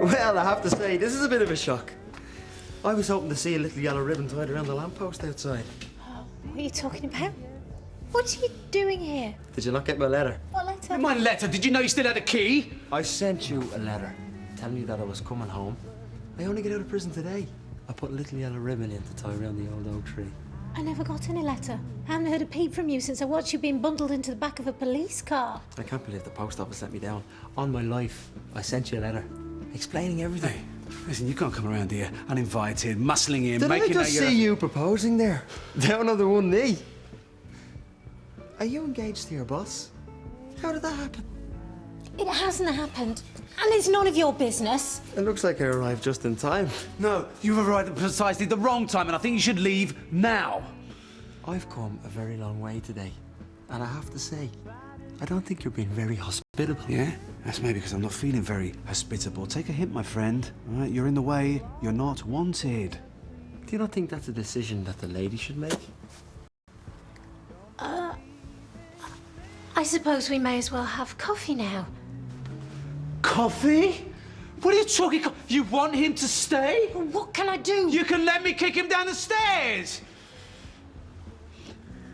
Well, I have to say, this is a bit of a shock. I was hoping to see a little yellow ribbon tied around the lamppost outside. What are you talking about? What are you doing here? Did you not get my letter? What letter? My letter? Did you know you still had a key? I sent you a letter telling you that I was coming home. I only get out of prison today. I put a little yellow ribbon in to tie around the old oak tree. I never got any letter. I haven't heard a peep from you since I watched you being bundled into the back of a police car. I can't believe the post office let me down. On my life, I sent you a letter explaining everything. Hey, listen, you can't come around here uninvited, muscling in, Did making I just see you proposing there? Down on the one knee. Are you engaged to your boss? How did that happen? It hasn't happened, and it's none of your business. It looks like I arrived just in time. No, you've arrived at precisely the wrong time, and I think you should leave now. I've come a very long way today, and I have to say, I don't think you're being very hospitable. Yeah? That's maybe because I'm not feeling very hospitable. Take a hint, my friend. All right, you're in the way. You're not wanted. Do you not think that's a decision that the lady should make? I suppose we may as well have coffee now. Coffee? What are you talking? You want him to stay? Well, what can I do? You can let me kick him down the stairs.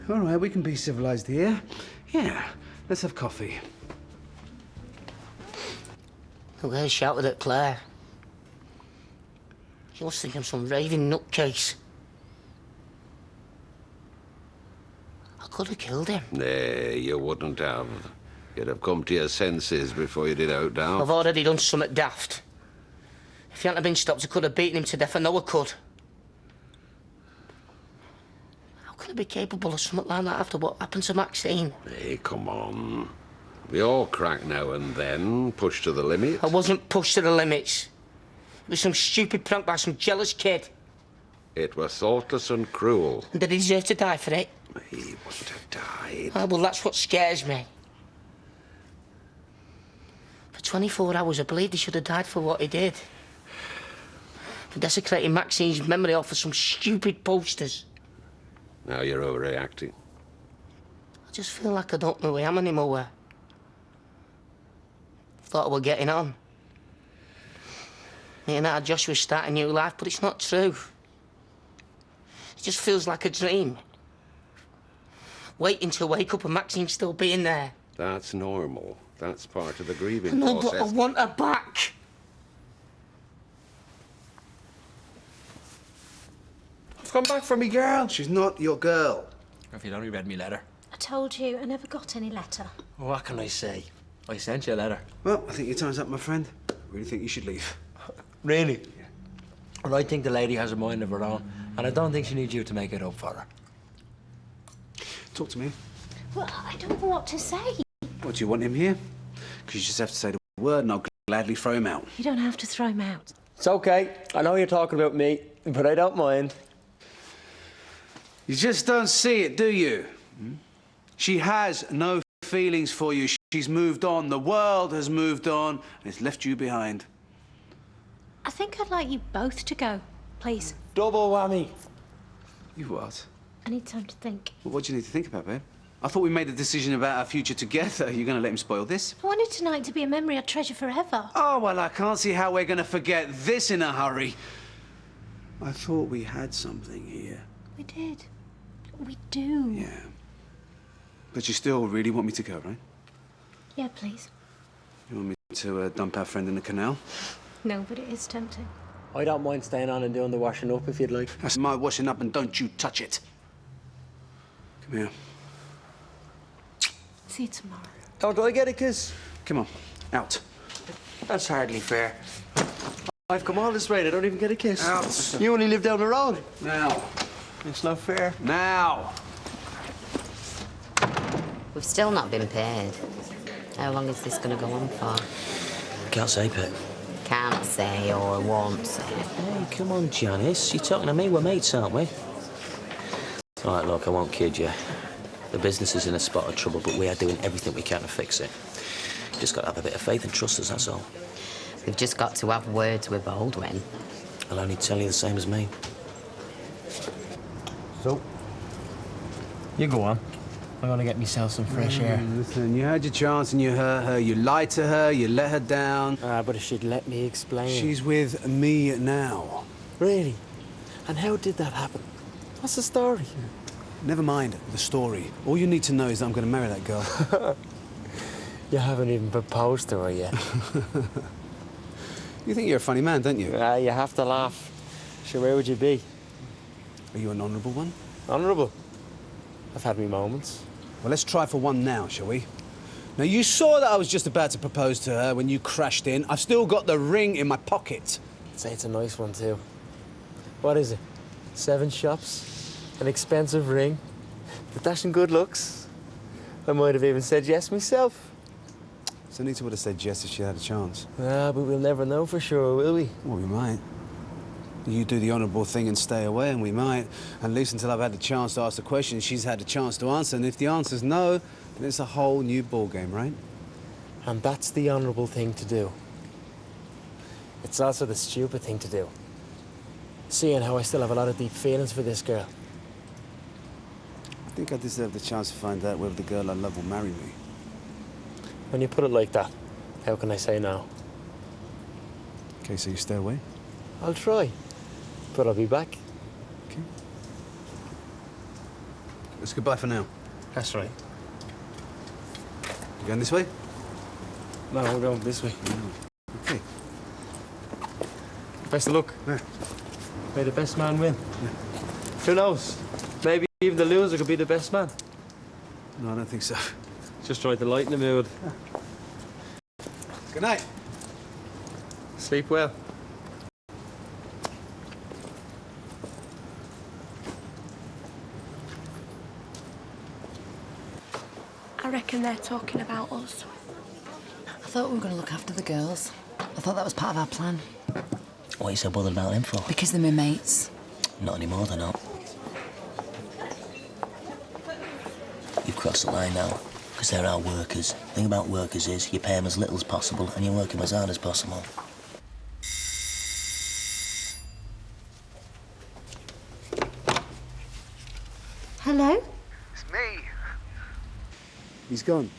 All right, we can be civilized here. Yeah, let's have coffee. Look, I shouted at Claire. She must think I'm some raving nutcase. I could have killed him. Nay, you wouldn't have. You'd have come to your senses before you did out down. I've already done something daft. If he hadn't been stopped, I could have beaten him to death. I know I could. How can I be capable of something like that after what happened to Maxine? Hey, come on. We all crack now and then, pushed to the limit. I wasn't pushed to the limits. It was some stupid prank by some jealous kid. It was thoughtless and cruel. And did he deserve to die for it? He wouldn't have died. Ah, well, that's what scares me. For 24 hours, I believed he should have died for what he did. For desecrating Maxine's memory off of some stupid posters. Now you're overreacting. I just feel like I don't know who I am anymore. Thought I were getting on. Me and our Josh was starting a new life, but it's not true. It just feels like a dream. Waiting to wake up and Maxine still being there. That's normal. That's part of the grieving No, process. but I want her back. I've come back for me girl. She's not your girl. If you'd only read me letter. I told you I never got any letter. What can I say? I sent you a letter. Well, I think your time's up, my friend. I really think you should leave. Really? Yeah. Well, I think the lady has a mind of her own, and I don't think she needs you to make it up for her. Talk to me. Well, I don't know what to say. What, do you want him here? Because you just have to say the word and I'll gladly throw him out. You don't have to throw him out. It's okay. I know you're talking about me, but I don't mind. You just don't see it, do you? She has no feelings for you. She's moved on. The world has moved on, and it's left you behind. I think I'd like you both to go, please. Double whammy. You what? I need time to think. Well, what do you need to think about, babe? I thought we made a decision about our future together. You're going to let him spoil this? I wanted tonight to be a memory I'd treasure forever. Oh, well, I can't see how we're going to forget this in a hurry. I thought we had something here. We did. We do. Yeah. But you still really want me to go, right? Yeah, please. You want me to dump our friend in the canal? No, but it is tempting. I don't mind staying on and doing the washing up if you'd like. That's my washing up, and don't you touch it. Come here. See you tomorrow. Oh, do I get a kiss? Come on. Out. That's hardly fair. I've come all this way, I don't even get a kiss. Out. You only live down the road. Now. It's not fair. Now. We've still not been paid. How long is this going to go on for? Can't say, Pet. Can't say or won't say. Hey, come on, Janice. You're talking to me. We're mates, aren't we? All right, look, I won't kid you. The business is in a spot of trouble, but we are doing everything we can to fix it. Just got to have a bit of faith and trust us, that's all. We've just got to have words with Baldwin. I'll only tell you the same as me. So, you go on. I'm gonna get myself some fresh air. Listen, you had your chance and you hurt her. You lied to her, you let her down. But if she'd let me explain. She's with me now. Really? And how did that happen? What's the story? Never mind the story. All you need to know is that I'm going to marry that girl. You haven't even proposed to her yet. You think you're a funny man, don't you? You have to laugh. Sure, where would you be? Are you an honourable one? Honourable. I've had me moments. Well, let's try for one now, shall we? Now, you saw that I was just about to propose to her when you crashed in. I've still got the ring in my pocket. I'd say it's a nice one, too. What is it? 7 shops? An expensive ring? The dashing good looks? I might have even said yes myself. So Anita would have said yes if she had a chance. But we'll never know for sure, will we? Well, we might. You do the honourable thing and stay away, and we might. At least until I've had the chance to ask the question, she's had the chance to answer. And if the answer's no, then it's a whole new ballgame, right? And that's the honourable thing to do. It's also the stupid thing to do. Seeing how I still have a lot of deep feelings for this girl. I think I deserve the chance to find out whether the girl I love will marry me. When you put it like that, how can I say no? Okay, so you stay away? I'll try, but I'll be back. Okay. It's goodbye for now. That's right. You going this way? No, we're going this way. Okay. Best of luck. Yeah. May the best man win. Yeah. Who knows? Maybe even the loser could be the best man. No, I don't think so. Just try to lighten the mood. Good night. Sleep well. I reckon they're talking about us. I thought we were going to look after the girls. I thought that was part of our plan. What are you so bothered about them for? Because they're my mates. Not anymore, they're not. You've crossed the line now, because they're our workers. The thing about workers is you pay them as little as possible and you work them as hard as possible. Hello? It's me. He's gone.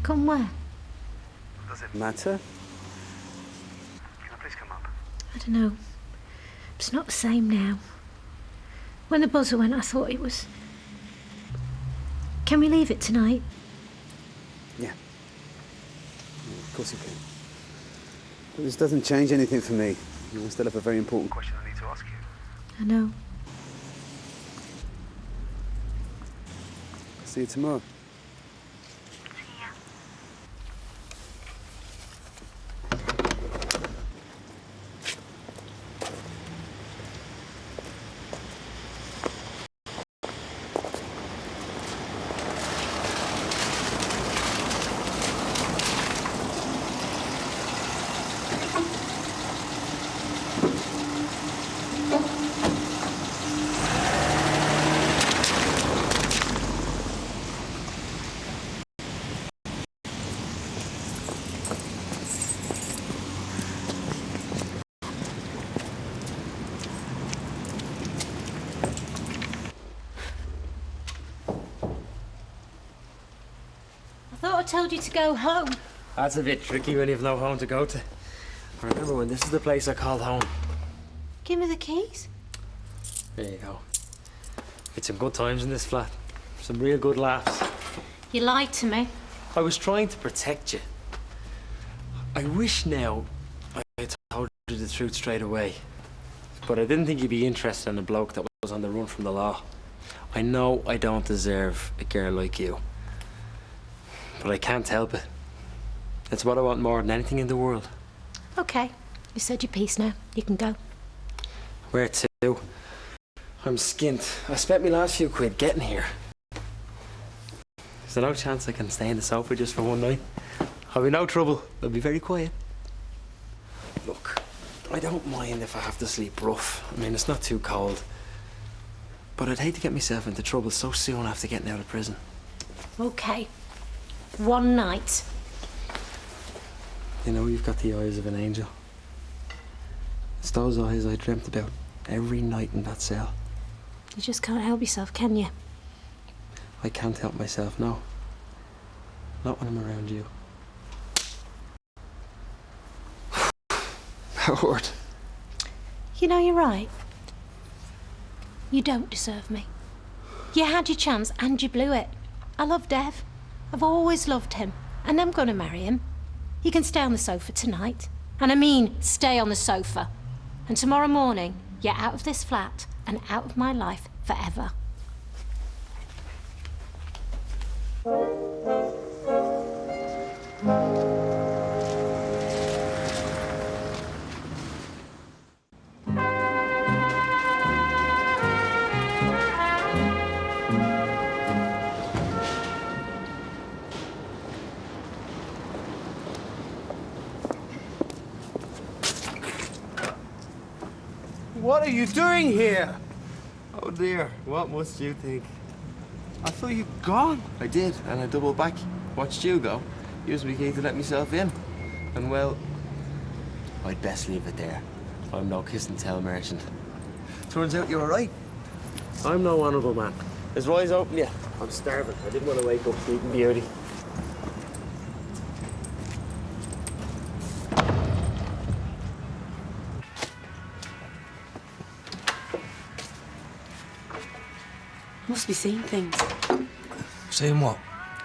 Come where? Does it Matter? Can I please come up? I don't know. It's not the same now. When the buzzer went, I thought it was... Can we leave it tonight? Yeah. Of course you can. But this doesn't change anything for me. I still have a very important question I need to ask you. I know. See you tomorrow. I thought I told you to go home. That's a bit tricky when you've no home to go to. I remember when this is the place I called home. Give me the keys. There you go. It's some good times in this flat. Some real good laughs. You lied to me. I was trying to protect you. I wish now I had told you the truth straight away. But I didn't think you'd be interested in a bloke that was on the run from the law. I know I don't deserve a girl like you. But I can't help it. It's what I want more than anything in the world. Okay. You said your piece now. You can go. Where to? I'm skint. I spent my last few quid getting here. Is there no chance I can stay in the sofa just for one night? I'll be no trouble. I'll be very quiet. Look, I don't mind if I have to sleep rough. I mean, it's not too cold. But I'd hate to get myself into trouble so soon after getting out of prison. Okay. One night. You know, you've got the eyes of an angel. It's those eyes I dreamt about every night in that cell. You just can't help yourself, can you? I can't help myself, no. Not when I'm around you. Howard. You know, you're right. You don't deserve me. You had your chance and you blew it. I love Dev. I've always loved him. And I'm going to marry him. You can stay on the sofa tonight. And I mean, stay on the sofa. And tomorrow morning, you're out of this flat and out of my life forever. What are you doing here? Oh dear, what must you think? I thought you'd gone. I did, and I doubled back. Watched you go. Used my key to let myself in. And well, I'd best leave it there. I'm no kiss and tell merchant. Turns out you were right. I'm no honourable man. His eyes open yet. I'm starving. I didn't want to wake up Sleeping Beauty. Must be seeing things. Seeing what?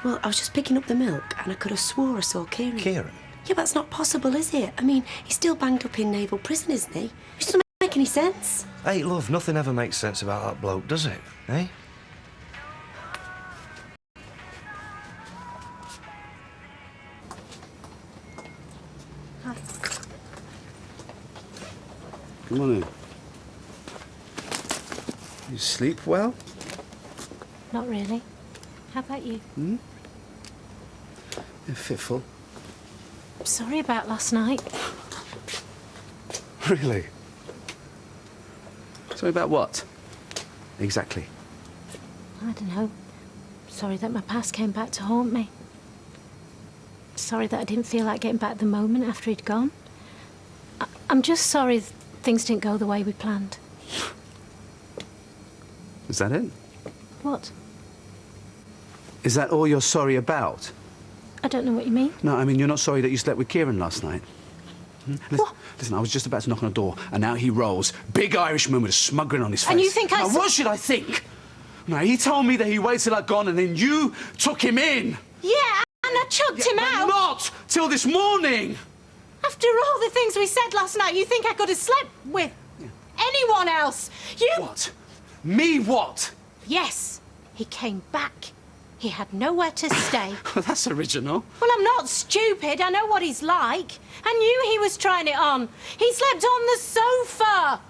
Well, I was just picking up the milk and I could have swore I saw Kieran. Kieran? Yeah, but that's not possible, is it? I mean, he's still banged up in naval prison, isn't he? It doesn't make any sense. Hey, love, nothing ever makes sense about that bloke, does it? Eh? Hi. Come on in. You sleep well? Not really. How about you? You're fitful. I'm sorry about last night. Really? Sorry about what? Exactly. I don't know. Sorry that my past came back to haunt me. Sorry that I didn't feel like getting back the moment after he'd gone. I'm just sorry things didn't go the way we planned. Is that it? What? Is that all you're sorry about? I don't know what you mean. No, I mean, you're not sorry that you slept with Kieran last night? What? Listen, I was just about to knock on a door, and now he rolls. Big Irishman with a smug grin on his face. And you think I... Now, what should I think? Now, he told me that he waited till I'd gone, and then you took him in. Yeah, and I chucked him out. Not till this morning. After all the things we said last night, you think I could have slept with anyone else? You... What? Me what? Yes, he came back. He had nowhere to stay. Well, that's original. Well, I'm not stupid. I know what he's like. I knew he was trying it on. He slept on the sofa.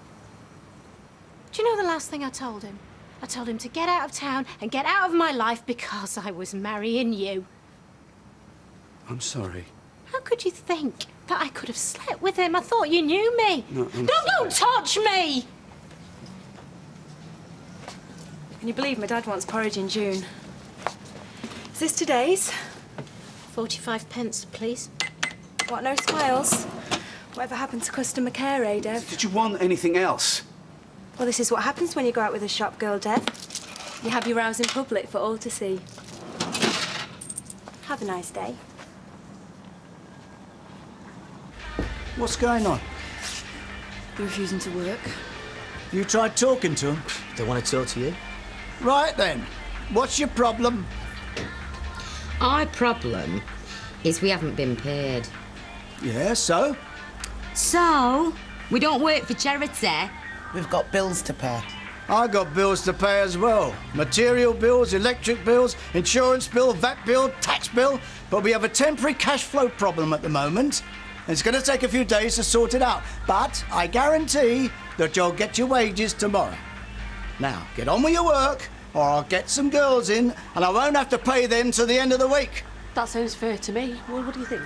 Do you know the last thing I told him? I told him to get out of town and get out of my life because I was marrying you. I'm sorry. How could you think that I could have slept with him? I thought you knew me. No, Don't touch me! Can you believe my dad wants porridge in June? Is this today's? 45 pence, please. What, no smiles? Whatever happened to customer care, eh, Dev? Did you want anything else? Well, this is what happens when you go out with a shop girl, Dev. You have your rows in public for all to see. Have a nice day. What's going on? You're refusing to work. You tried talking to him? They want to talk to you? Right then. What's your problem? Our problem is we haven't been paid. Yeah, so? So, we don't work for charity. We've got bills to pay. I got bills to pay as well. Material bills, electric bills, insurance bill, VAT bill, tax bill. But we have a temporary cash flow problem at the moment. It's going to take a few days to sort it out. But I guarantee that you'll get your wages tomorrow. Now, get on with your work, or I'll get some girls in, and I won't have to pay them till the end of the week. That sounds fair to me. Well, what do you think?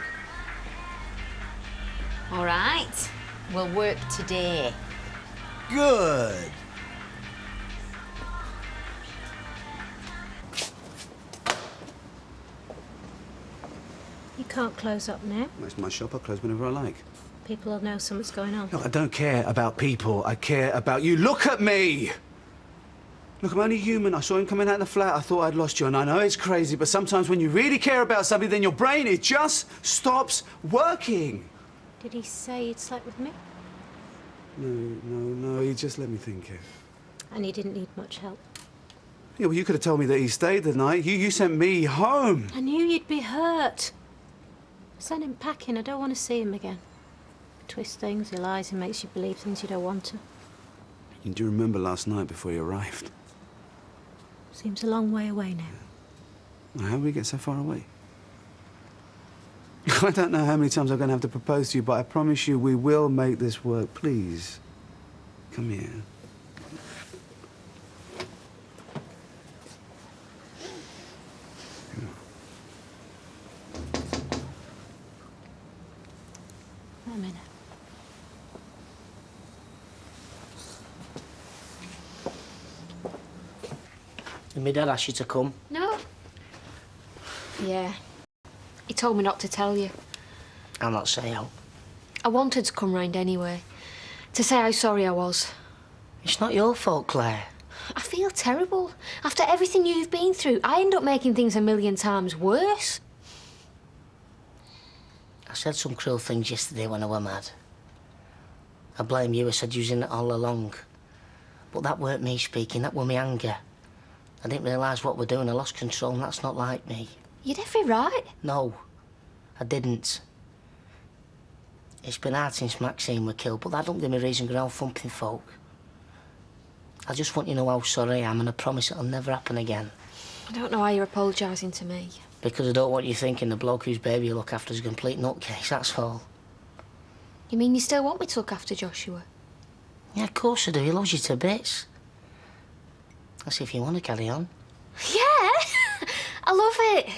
All right, we'll work today. Good. You can't close up now. It's my shop. I'll close whenever I like. People will know something's going on. Look, I don't care about people. I care about you. Look at me! Look, I'm only human. I saw him coming out of the flat. I thought I'd lost you, and I know it's crazy, but sometimes when you really care about somebody, then your brain, it just stops working. Did he say he'd slept with me? No, he just let me think it. And he didn't need much help. Yeah, well, you could have told me that he stayed the night. You sent me home. I knew you'd be hurt. Send him packing. I don't want to see him again. He twists things, he lies, he makes you believe things you don't want to. You do remember last night before you arrived? Seems a long way away now. How did we get so far away? I don't know how many times I'm going to have to propose to you, but I promise you we will make this work. Please, come here. Wait a minute. Did my dad ask you to come? No. Yeah. He told me not to tell you. I'll not say how. I wanted to come round anyway. To say how sorry I was. It's not your fault, Claire. I feel terrible. After everything you've been through, I end up making things a million times worse. I said some cruel things yesterday when I were mad. I blame you. I said you was in it all along. But that weren't me speaking, that were me anger. I didn't realise what we're doing. I lost control, and that's not like me. You'd every right. No, I didn't. It's been hard since Maxine was killed, but that don't give me reason to go out thumping folk. I just want you to know how sorry I am, and I promise it'll never happen again. I don't know why you're apologising to me. Because I don't want you thinking the bloke whose baby you look after is a complete nutcase, that's all. You mean you still want me to look after Joshua? Yeah, of course I do. He loves you to bits. Let's see if you want to carry on. Yeah! I love it.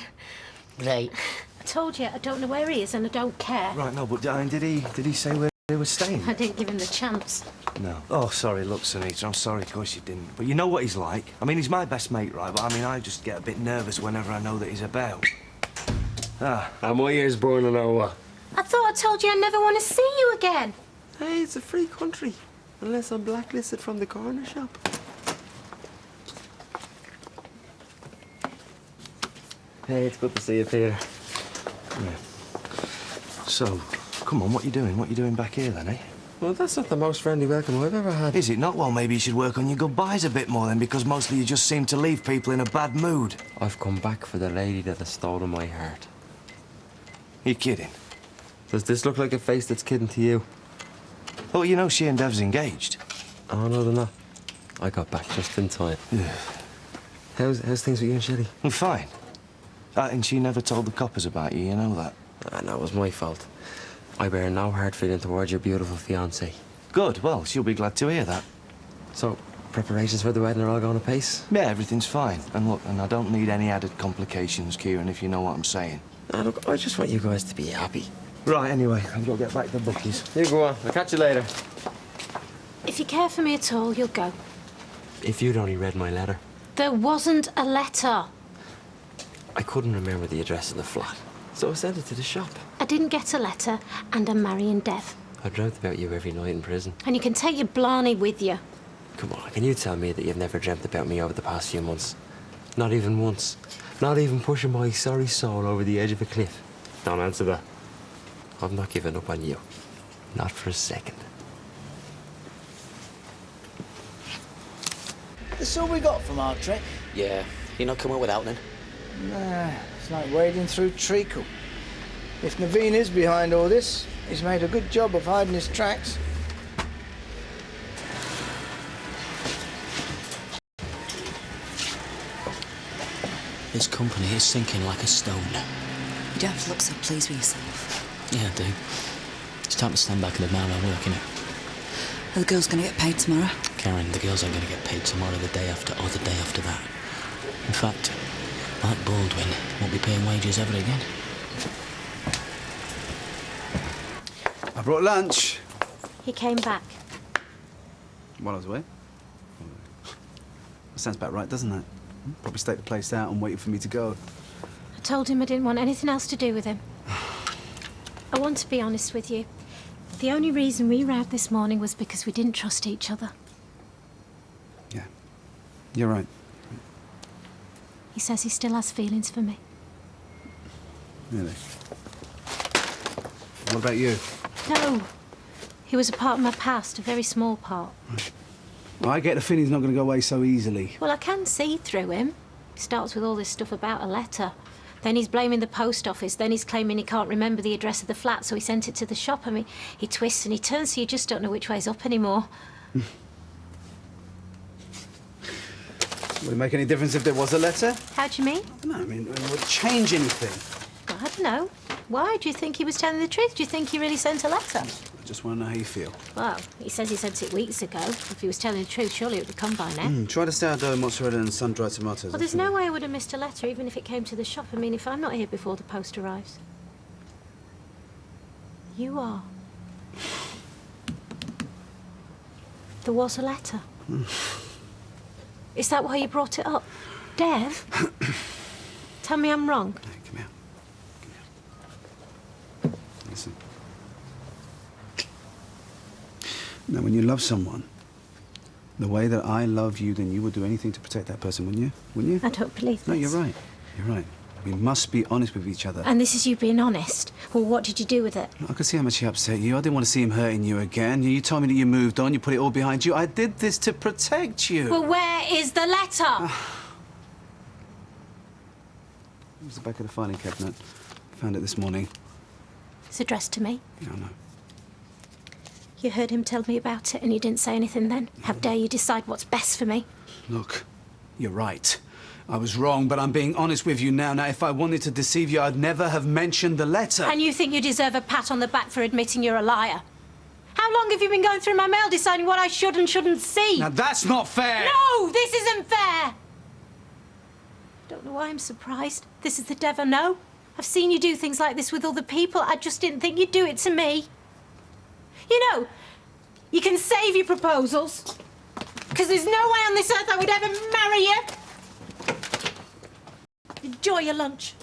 Great. I told you, I don't know where he is and I don't care. Right, no, but darling, did he say where they were staying? I didn't give him the chance. No. Oh, sorry, look, Sunita, I'm sorry, of course you didn't. But you know what he's like. I mean, he's my best mate, right? But I mean, I just get a bit nervous whenever I know that he's about. Ah, Are my ears burning or what? I thought I told you I never want to see you again. Hey, it's a free country. Unless I'm blacklisted from the corner shop. Hey, it's good to see you, Peter. yeah. So, come on, what you doing? What you doing back here, then, eh? Well, that's not the most friendly welcome I've ever had. Is it not? Well, maybe you should work on your goodbyes a bit more, then, because mostly you just seem to leave people in a bad mood. I've come back for the lady that has stolen my heart. You're kidding. Does this look like a face that's kidding to you? Oh, you know she and Dev's engaged. Oh, no, they're not. I got back just in time. How's things with you and Shelly? I'm fine. And she never told the coppers about you know that? Ah, no, it was my fault. I bear no hard feeling towards your beautiful fiancée. Good, well, she'll be glad to hear that. So, preparations for the wedding are all going apace? Yeah, everything's fine. And look, I don't need any added complications, Kieran, if you know what I'm saying. Ah, look, I just want you guys to be happy. Right, anyway, I've got to get back to the bookies. You go on. I'll catch you later. If you care for me at all, you'll go. If you'd only read my letter. There wasn't a letter. I couldn't remember the address of the flat, so I sent it to the shop. I didn't get a letter, and I'm marrying Dev. I dreamt about you every night in prison. And you can take your blarney with you. Come on, can you tell me that you've never dreamt about me over the past few months? Not even once. Not even pushing my sorry soul over the edge of a cliff. Don't answer that. I've not given up on you. Not for a second. That's all we got from our trip. Yeah, you're not coming without then? Nah, it's like wading through treacle. If Naveen is behind all this, he's made a good job of hiding his tracks. This company is sinking like a stone. You don't have to look so pleased with yourself. Yeah, I do. It's time to stand back and admire my work, innit? Are the girls going to get paid tomorrow? Karen, the girls aren't going to get paid tomorrow, the day after, or the day after that. In fact, Mike Baldwin won't be paying wages ever again. I brought lunch. He came back. While I was away? That sounds about right, doesn't it? Probably staked the place out and waited for me to go. I told him I didn't want anything else to do with him. I want to be honest with you. The only reason we rowed this morning was because we didn't trust each other. Yeah. You're right. He says he still has feelings for me. Really? What about you? No. He was a part of my past, a very small part. Right. Well, I get the feeling he's not going to go away so easily. Well, I can see through him. He starts with all this stuff about a letter. Then he's blaming the post office. Then he's claiming he can't remember the address of the flat, so he sent it to the shop. I mean, he twists and he turns, so you just don't know which way's up anymore. Would it make any difference if there was a letter? How do you mean? No, I mean, would it change anything? Well, I don't know. Why? Do you think he was telling the truth? Do you think he really sent a letter? I just want to know how you feel. Well, he says he sent it weeks ago. If he was telling the truth, surely it would have come by now. Try the sourdough, mozzarella and sun-dried tomatoes. Well, there's no way I would have missed a letter, even if it came to the shop. I mean, if I'm not here before the post arrives. You are. There was a letter. Is that why you brought it up? Dev? Tell me I'm wrong. Hey, come here. Come here. Listen. Now, when you love someone, the way that I love you, then you would do anything to protect that person, wouldn't you? Wouldn't you? I don't believe this. No, you're right. You're right. We must be honest with each other. And this is you being honest. Well, what did you do with it? I could see how much he upset you. I didn't want to see him hurting you again. You told me that you moved on, you put it all behind you. I did this to protect you. Well, where is the letter? It was the back of the filing cabinet. Found it this morning. It's addressed to me. Yeah, I know. You heard him tell me about it and you didn't say anything then? How dare you decide what's best for me? Look, you're right. I was wrong, but I'm being honest with you now. Now, if I wanted to deceive you, I'd never have mentioned the letter. And you think you deserve a pat on the back for admitting you're a liar? How long have you been going through my mail deciding what I should and shouldn't see? Now, that's not fair! No, this isn't fair! Don't know why I'm surprised. This is the Dev I know. I've seen you do things like this with other people. I just didn't think you'd do it to me. You know, you can save your proposals, because there's no way on this earth I would ever marry you. Enjoy your lunch.